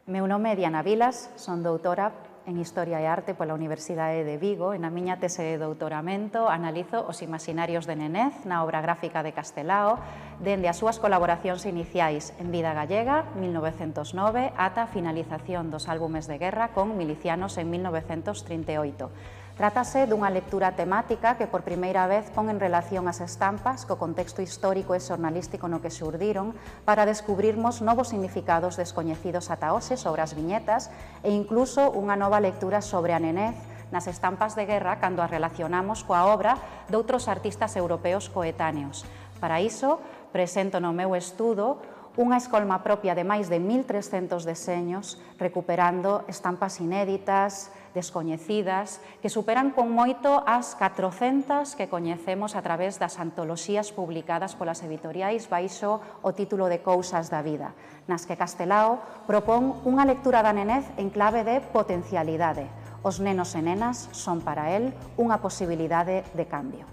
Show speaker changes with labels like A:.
A: Meu nome é Diana Vilas, son doutora en Historia e Arte pola Universidade de Vigo e na miña tese de doutoramento analizo os imaginarios de Nenez na obra gráfica de Castelao dende as súas colaboracións iniciais en Vida Gallega, 1909, ata a finalización dos álbumes de guerra con Milicianos en 1938. Trátase dunha lectura temática que por primeira vez pon en relación as estampas co contexto histórico e xornalístico no que xurdiron para descubrirmos novos significados descoñecidos ata hoxe sobre as viñetas e incluso unha nova lectura sobre a Nenez nas estampas de guerra cando as relacionamos coa obra doutros artistas europeos coetáneos. Para iso, presento no meu estudo unha escolma propia de máis de 1.300 deseños, recuperando estampas inéditas, descoñecidas, que superan con moito as 400 que coñecemos a través das antoloxías publicadas polas editoriais baixo o título de Cousas da Vida, nas que Castelao propón unha lectura da Nenez en clave de potencialidade. Os nenos e nenas son para el unha posibilidade de cambio.